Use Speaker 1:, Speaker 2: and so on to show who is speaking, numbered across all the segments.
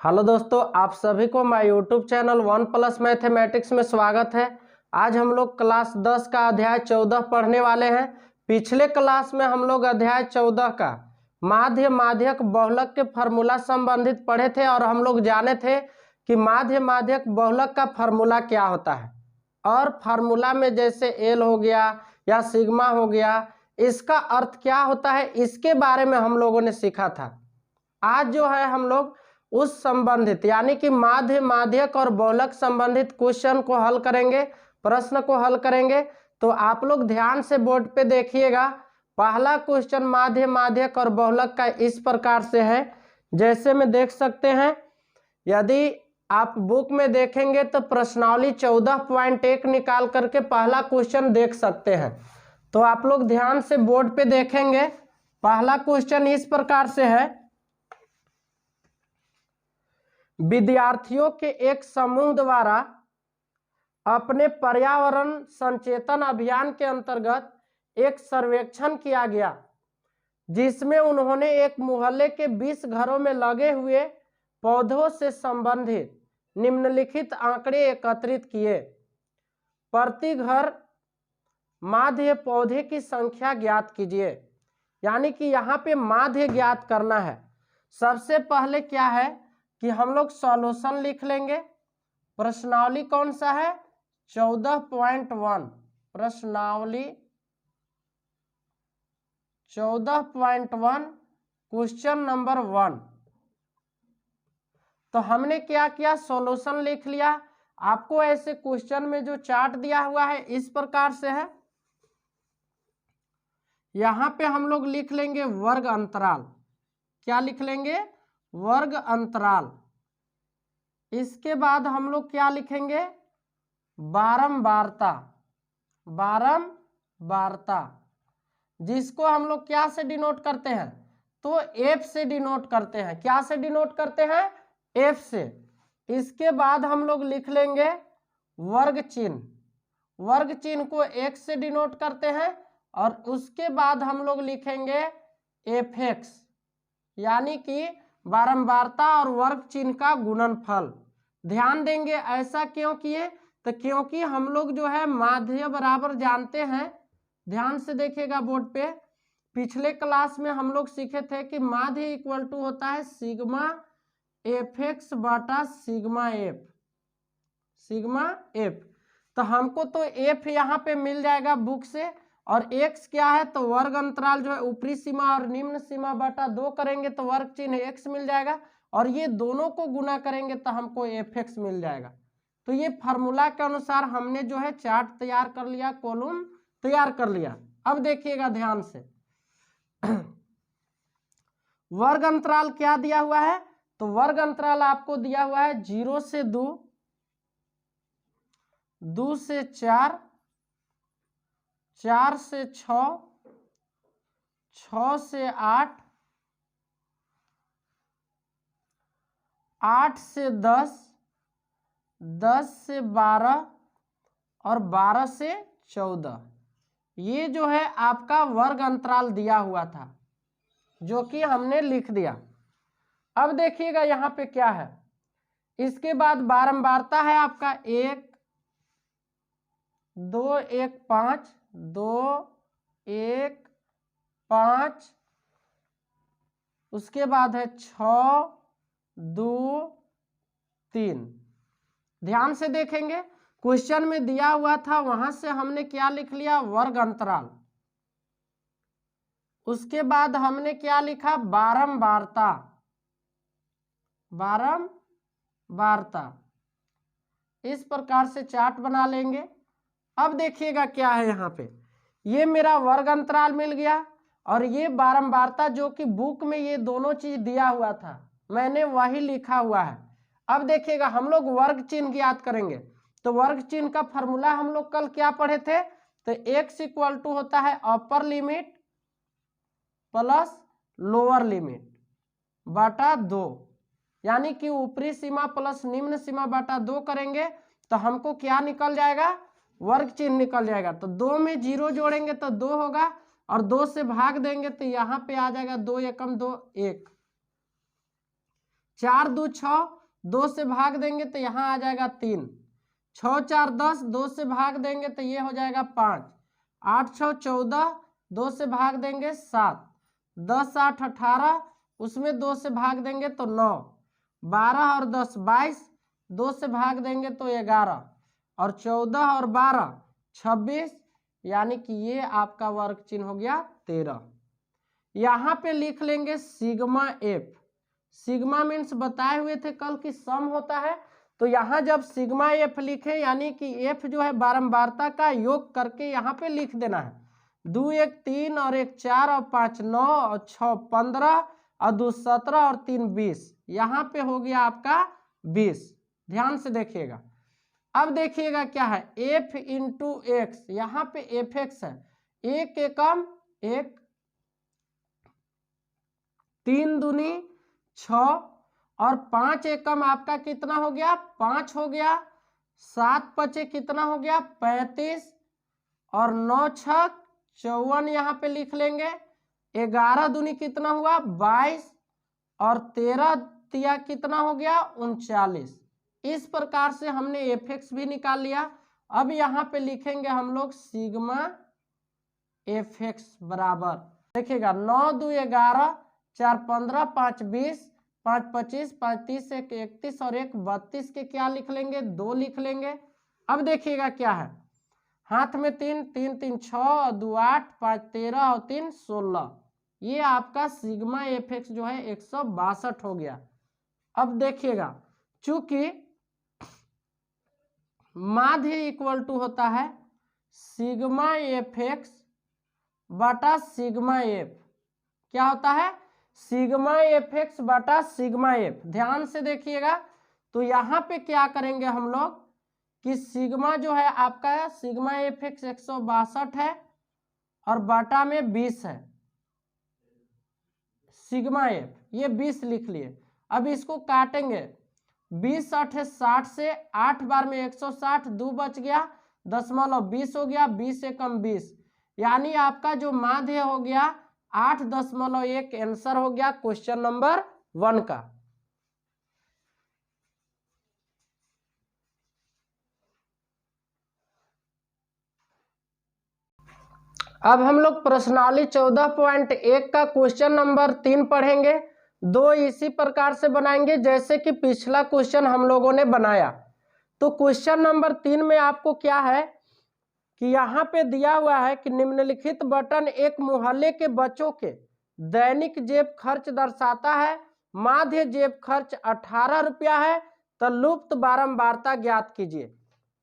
Speaker 1: Hello दोस्तों, आप सभी को माय यूट्यूब चैनल 1+ मैथमेटिक्स में स्वागत है। आज हम लोग क्लास 10 का अध्याय 14 पढ़ने वाले हैं। पिछले क्लास में हम लोग अध्याय 14 का माध्य माध्यक बहुलक के फार्मूला संबंधित पढ़े थे और हम लोग जाने थे कि माध्य माध्यक बहुलक का फार्मूला क्या होता है और फार्मूला में जैसे एल हो गया या सिग्मा हो गया, इसका अर्थ क्या होता है, इसके बारे में हम लोगों ने सीखा था। आज जो है हम लोग उस संबंधित यानी कि माध्य माध्यक और बहुलक संबंधित क्वेश्चन को हल करेंगे, प्रश्न को हल करेंगे। तो आप लोग ध्यान से बोर्ड पे देखिएगा। पहला क्वेश्चन माध्य माध्यक और बहुलक का इस प्रकार से है, जैसे में देख सकते हैं। यदि आप बुक में देखेंगे तो प्रश्नावली 14.1 निकाल करके पहला क्वेश्चन देख सकते हैं। तो आप लोग ध्यान से बोर्ड पे देखेंगे। पहला क्वेश्चन इस प्रकार से है, विद्यार्थियों के एक समूह द्वारा अपने पर्यावरण संचेतन अभियान के अंतर्गत एक सर्वेक्षण किया गया, जिसमें उन्होंने एक मोहल्ले के 20 घरों में लगे हुए पौधों से संबंधित निम्नलिखित आंकड़े एकत्रित किए। प्रति घर माध्य पौधे की संख्या ज्ञात कीजिए। यानी कि यहाँ पे माध्य ज्ञात करना है। सबसे पहले क्या है कि हम लोग सॉल्यूशन लिख लेंगे। प्रश्नावली कौन सा है? 14.1। प्रश्नावली 14.1 क्वेश्चन नंबर 1। तो हमने क्या किया, सॉल्यूशन लिख लिया। आपको ऐसे क्वेश्चन में जो चार्ट दिया हुआ है इस प्रकार से है। यहां पे हम लोग लिख लेंगे वर्ग अंतराल। क्या लिख लेंगे? वर्ग अंतराल। इसके बाद हम लोग क्या लिखेंगे? बारंबारता। बारंबारता जिसको हम लोग क्या से डिनोट करते हैं? तो एफ से डिनोट करते हैं। क्या से डिनोट करते हैं? एफ से। इसके बाद हम लोग लिख लेंगे वर्ग चिन्ह। वर्ग चिन्ह को एक्स से डिनोट करते हैं और उसके बाद हम लोग लिखेंगे एफ एक्स, यानी कि बारंबारता और वर्ग चिन्ह का गुणनफल। ध्यान देंगे ऐसा क्यों किए? तो क्योंकि हम लोग जो है माध्य बराबर जानते हैं। ध्यान से देखिएगा बोर्ड पे। पिछले क्लास में हम लोग सीखे थे कि माध्य इक्वल टू होता है सिग्मा एफ एक्स बटा सिग्मा एफ। Sigma F. तो हमको तो एफ यहाँ पे मिल जाएगा बुक से, और एक्स क्या है? तो वर्ग अंतराल जो है ऊपरी सीमा और निम्न सीमा बटा 2 करेंगे तो वर्ग चिन्ह एक्स मिल जाएगा, और ये दोनों को गुना करेंगे तो हमको एफ एक्स मिल जाएगा। तो ये फार्मूला के अनुसार हमने जो है चार्ट तैयार कर लिया, कॉलम तैयार कर लिया। अब देखिएगा ध्यान से। वर्ग अंतराल क्या दिया हुआ है? तो वर्ग अंतराल आपको दिया हुआ है 0 से 2, 2 से 4, 4 से 6, 6 से 8, 8 से 10, 10 से 12 और 12 से 14। ये जो है आपका वर्ग अंतराल दिया हुआ था, जो कि हमने लिख दिया। अब देखिएगा यहाँ पे क्या है। इसके बाद बारंबारता है आपका 1 2 1 5, 2 1 5। उसके बाद है 6 2 3। ध्यान से देखेंगे, क्वेश्चन में दिया हुआ था वहां से हमने क्या लिख लिया? वर्ग अंतराल। उसके बाद हमने क्या लिखा? बारंबारता। बारंबारता। इस प्रकार से चार्ट बना लेंगे। अब देखिएगा क्या है यहाँ पे। ये मेरा वर्ग अंतराल मिल गया और ये बारंबारता, जो कि बुक में ये दोनों चीज दिया हुआ था, मैंने वही लिखा हुआ है। अब देखिएगा हम लोग वर्ग चिन्ह ज्ञात करेंगे। तो वर्ग चिन्ह का फॉर्मूला हम लोग कल क्या पढ़े थे? तो एक्स इक्वल टू होता है upper limit plus lower limit बटा 2, यानी कि ऊपरी सीमा प्लस निम्न सीमा बटा 2 करेंगे तो हमको क्या निकल जाएगा? वर्ग चिन्ह निकल जाएगा। तो 2 में 0 जोड़ेंगे तो 2 होगा, और 2 से भाग देंगे तो यहाँ पे आ जाएगा 2 एकम 2 1। 4 2 6, 2 से भाग देंगे तो यहाँ आ जाएगा 3, 6 4 10, 2 से भाग देंगे तो ये हो जाएगा 5, 8 6 14, 2 से भाग देंगे 7, 10 8 18, उसमें 2 से भाग देंगे तो 9, 12 और 10 22, 2 से भाग देंगे तो 11, और 14 और 12 26, यानी कि ये आपका वर्ग चिन्ह हो गया 13। यहाँ पे लिख लेंगे सिग्मा एफ। सिग्मा मीन्स बताए हुए थे कल की सम होता है, तो यहाँ जब सिग्मा एफ लिखे यानी कि एफ जो है बारंबारता का योग करके यहाँ पे लिख देना है। 2 1 3 और 1 4 और 5 9 और 6 15 और 2 17 और 3 20, यहाँ पे हो गया आपका 20। ध्यान से देखिएगा। अब देखिएगा क्या है, एफ इंटू एक्स, यहाँ पे एफ एक्स है, एक एकम 1, 3 दूनी 6 और 5 एकम आपका कितना हो गया 5 हो गया, 7 पचे कितना हो गया 35 और 9 छक 54, यहाँ पे लिख लेंगे। 11 दूनी कितना हुआ 22 और 13 तिया कितना हो गया 39। इस प्रकार से हमने एफ एक्स भी निकाल लिया। अब यहाँ पे लिखेंगे हम लोग सिग्मा एफ एक्स बराबर, देखिएगा 9 2 11, 4 15, 5 20, 5 25, 5 30, 1 31 और 1 32 के क्या लिख लेंगे 2 लिख लेंगे। अब देखिएगा क्या है, हाथ में 3 3 3 6 और 2 8, 5 13 और 3 16, ये आपका सिग्मा एफ एक्स जो है 162 हो गया। अब देखिएगा चूंकि माध्य इक्वल टू होता है सिग्मा एफ एक्स बटा सिग्मा एफ, क्या होता है सिग्मा एफ एक्स बटा सिग्मा एफ। ध्यान से देखिएगा, तो यहाँ पे क्या करेंगे हम लोग कि सिग्मा जो है आपका सिग्मा एफ एक्स 162 है और बटा में 20 है, सिग्मा एफ ये 20 लिख लिए। अब इसको काटेंगे, 20 8 60 से 8 बार में 160, 2 बच गया 0.20 हो गया, 20 एकम 20, यानी आपका जो माध्य हो गया 8.1 आंसर हो गया क्वेश्चन नंबर 1 का। अब हम लोग प्रश्नावली 14.1 का क्वेश्चन नंबर 3 पढ़ेंगे। 2 इसी प्रकार से बनाएंगे जैसे कि पिछला क्वेश्चन हम लोगों ने बनाया। तो क्वेश्चन नंबर 3 में आपको क्या है कि यहाँ पे दिया हुआ है कि निम्नलिखित बटन एक मोहल्ले के बच्चों के दैनिक जेब खर्च दर्शाता है। माध्य जेब खर्च 18 रुपया है, तो लुप्त बारंबारता ज्ञात कीजिए।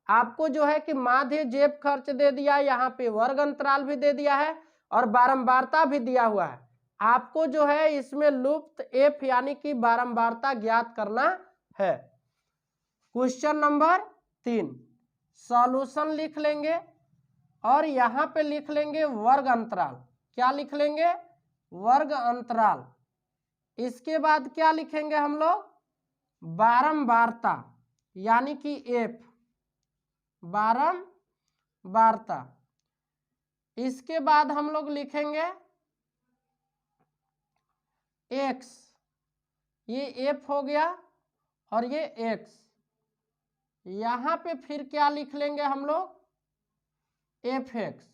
Speaker 1: आपको जो है कि माध्य जेब खर्च दे दिया, यहाँ पे वर्ग अंतराल भी दे दिया है और बारंबारता भी दिया हुआ है। आपको जो है इसमें लुप्त एफ यानी कि बारंबारता ज्ञात करना है। क्वेश्चन नंबर 3 सॉल्यूशन लिख लेंगे और यहाँ पे लिख लेंगे वर्ग अंतराल। क्या लिख लेंगे वर्ग अंतराल। इसके बाद क्या लिखेंगे हम लोग बारंबारता यानी कि एफ बारंबारता। इसके बाद हम लोग लिखेंगे एक्स, ये एफ हो गया और ये एक्स। यहाँ पे फिर क्या लिख लेंगे हम लोग एफ एक्स,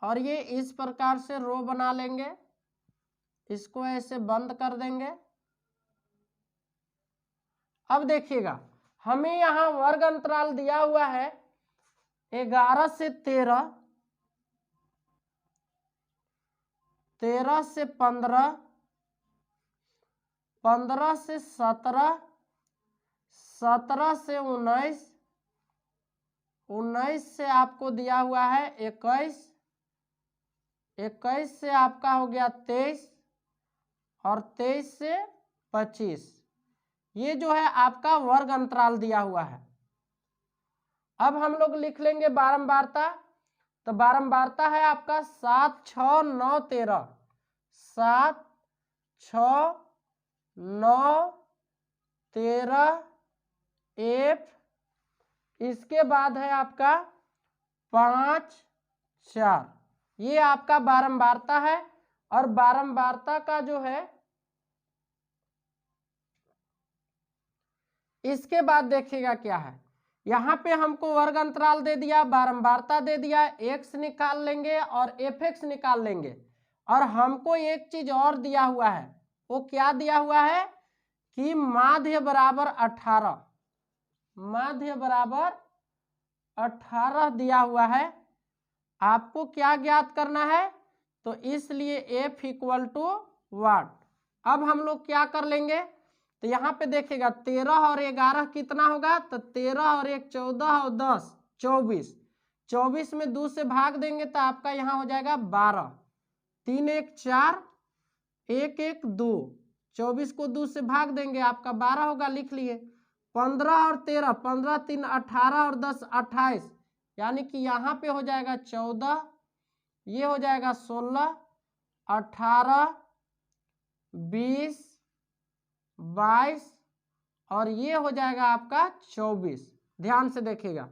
Speaker 1: और ये इस प्रकार से रो बना लेंगे, इसको ऐसे बंद कर देंगे। अब देखिएगा हमें यहाँ वर्ग अंतराल दिया हुआ है 11 से 13, 13 से 15, 15 से 17, 17 से 19, 19 से आपको दिया हुआ है 21, 21 से आपका हो गया 23 और 23 से 25। ये जो है आपका वर्ग अंतराल दिया हुआ है। अब हम लोग लिख लेंगे बारंबारता। तो बारंबारता है आपका 7 6 9 13, 7 6 9 13 एफ। इसके बाद है आपका 5 4, ये आपका बारंबारता है। और बारंबारता का जो है इसके बाद देखिएगा क्या है, यहाँ पे हमको वर्ग अंतराल दे दिया, बारंबारता दे दिया, एक्स निकाल लेंगे और एफ एक्स निकाल लेंगे। और हमको एक चीज और दिया हुआ है, वो क्या दिया हुआ है कि माध्य बराबर 18, माध्य बराबर 18 दिया हुआ है। आपको क्या ज्ञात करना है, तो इसलिए एफ इक्वल टू वाट। अब हम लोग क्या कर लेंगे, तो यहाँ पे देखिएगा 13 और 11 कितना होगा, तो 13 और 1 14 और 10 24, 24 में 2 से भाग देंगे तो आपका यहाँ हो जाएगा 12, 3 1 4 1 1 2, 24 को 2 से भाग देंगे आपका 12 होगा, लिख लिए। 15 और 13, 15 3 18 और 10 28, यानी कि यहाँ पे हो जाएगा 14, ये हो जाएगा 16, 18 20 22 और ये हो जाएगा आपका 24। ध्यान से देखिएगा,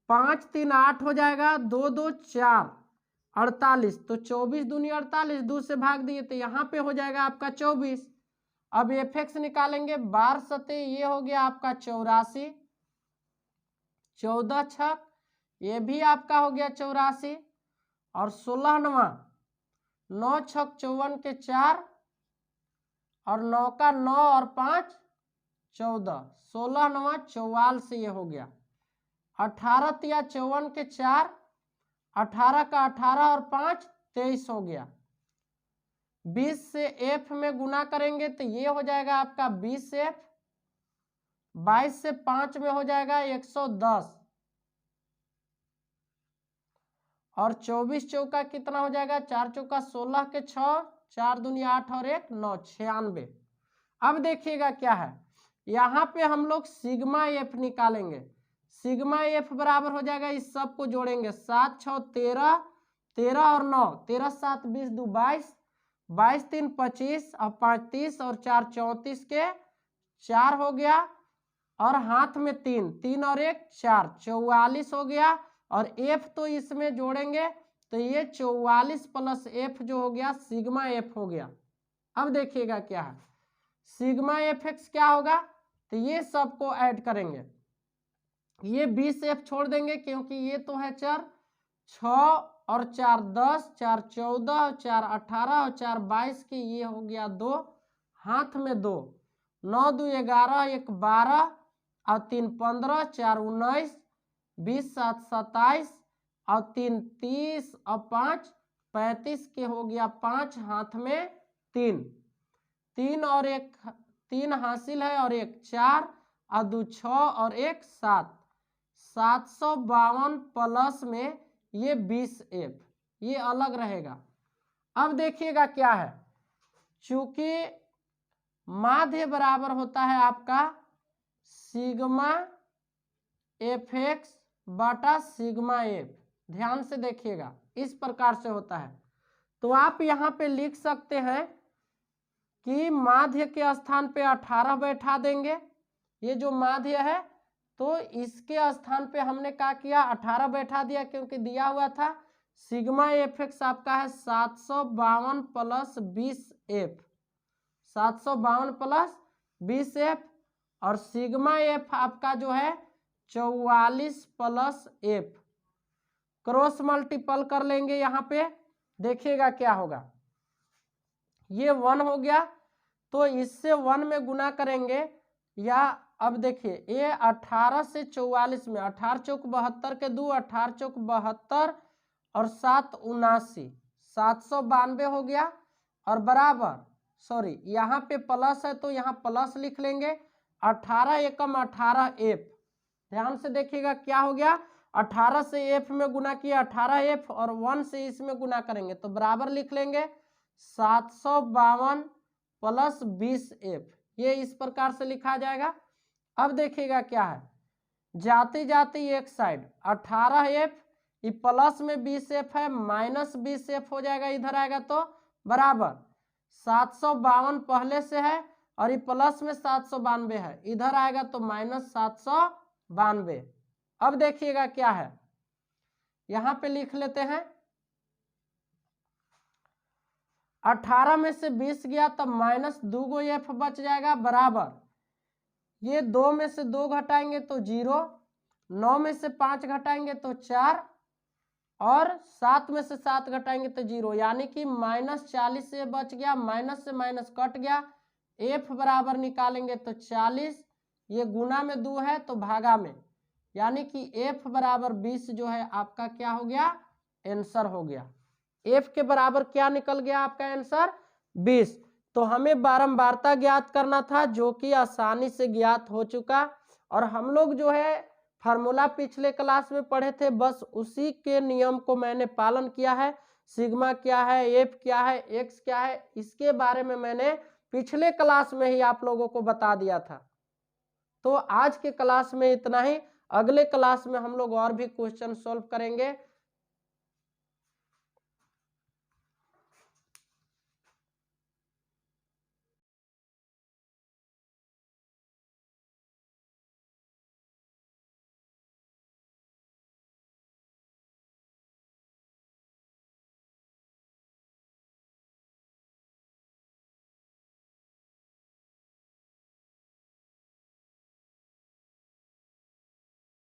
Speaker 1: 5 3 8 हो जाएगा, 2 2 4 48, तो 24 दूनी 48, 2 से भाग दिए तो यहाँ पे हो जाएगा आपका 24। अब एफ एक्स निकालेंगे, 12 सते ये हो गया आपका 84, 14 छक ये भी आपका हो गया 84, और 16 नवा 9 छक 54 के 4 और 9 का 9 और 5 14, 16 नवा 44 ये हो गया। 18 तिया 54 के 4, 18 का 18 और 5 23 हो गया। 20 से एफ में गुना करेंगे तो ये हो जाएगा आपका 20 एफ, 22 से 5 में हो जाएगा 110, और 24 चौका कितना हो जाएगा, 4 चौका 16 के 6, 4 दूनी 8 और 1 9, 96। अब देखिएगा क्या है, यहाँ पे हम लोग सिग्मा एफ निकालेंगे। सिग्मा एफ बराबर हो जाएगा, इस सब को जोड़ेंगे, 7 6 13, 13 और 9, 13 7 20 2 22, 22 3 25 और 5 30 और 4 34 के 4 हो गया, और हाथ में 3 3 और 1 4 44 हो गया। और एफ तो इसमें जोड़ेंगे तो ये 44 प्लस एफ जो हो गया सिग्मा एफ हो गया। अब देखिएगा क्या है, सिग्मा एफ एक्स क्या होगा, तो ये सबको ऐड करेंगे, ये 20 एफ छोड़ देंगे क्योंकि ये तो है 4, 6 और 4 10, 4 14, 4 18 और 4 22 की ये हो गया 2, हाथ में 2, 9 2 11 1 12 और 3 15, 4 19, 20 7 27 और 3 30 और 5 35 के हो गया 5, हाथ में 3, 3 और 1 3 हासिल है और 1 4 और 2 6 और 1 7, 752 प्लस में ये 20 एफ, ये अलग रहेगा। अब देखिएगा क्या है, चूंकि माध्य बराबर होता है आपका सिग्मा एफ एक्स बटा सिग्मा एफ, ध्यान से देखिएगा इस प्रकार से होता है। तो आप यहाँ पे लिख सकते हैं कि माध्य के स्थान पे 18 बैठा देंगे, ये जो माध्य है तो इसके स्थान पे हमने क्या किया 18 बैठा दिया, क्योंकि दिया हुआ था सिग्मा एफ एक्स आपका है 752 प्लस 20 एफ, 752 प्लस 20 एफ, और सिग्मा एफ आपका जो है 44 प्लस एफ, क्रॉस मल्टीपल कर लेंगे यहाँ पे, देखिएगा क्या होगा, ये 1 हो गया तो इससे 1 में गुना करेंगे, या अब देखिए ये 18 से 44 में 18 चौक 72 के 2, 18 चौक 72 और 7 79, 792 हो गया, और बराबर सॉरी यहाँ पे प्लस है तो यहाँ प्लस लिख लेंगे, 18 एकम 18 एफ, ध्यान से देखिएगा क्या हो गया, 18 से एफ में गुना किया 18 एफ और 1 से इसमें गुना करेंगे तो बराबर लिख लेंगे 752 प्लस 20 एफ, ये इस प्रकार से लिखा जाएगा। अब देखिएगा क्या है, जाते जाते एक साइड 18 एफ, ये प्लस में 20 एफ है, माइनस 20 एफ हो जाएगा, इधर आएगा तो बराबर 752 पहले से है और ये प्लस में 792 है, इधर आएगा तो माइनस 792। अब देखिएगा क्या है, यहां पे लिख लेते हैं 18 में से 20 गया तब माइनस 2 एफ बच जाएगा, बराबर ये 2 में से 2 घटाएंगे तो 0, 9 में से 5 घटाएंगे तो 4 और 7 में से 7 घटाएंगे तो 0, यानी कि -40 से बच गया, माइनस से माइनस कट गया। f बराबर निकालेंगे तो 40, ये गुना में 2 है तो भागा में, यानी कि f बराबर 20 जो है आपका क्या हो गया, आंसर हो गया। f के बराबर क्या निकल गया आपका आंसर, 20। तो हमें बारंबारता ज्ञात करना था जो कि आसानी से ज्ञात हो चुका, और हम लोग जो है फार्मूला पिछले क्लास में पढ़े थे, बस उसी के नियम को मैंने पालन किया है। सिग्मा क्या है, एफ क्या है, एक्स क्या है, इसके बारे में मैंने पिछले क्लास में ही आप लोगों को बता दिया था। तो आज के क्लास में इतना ही, अगले क्लास में हम लोग और भी क्वेश्चन सॉल्व करेंगे।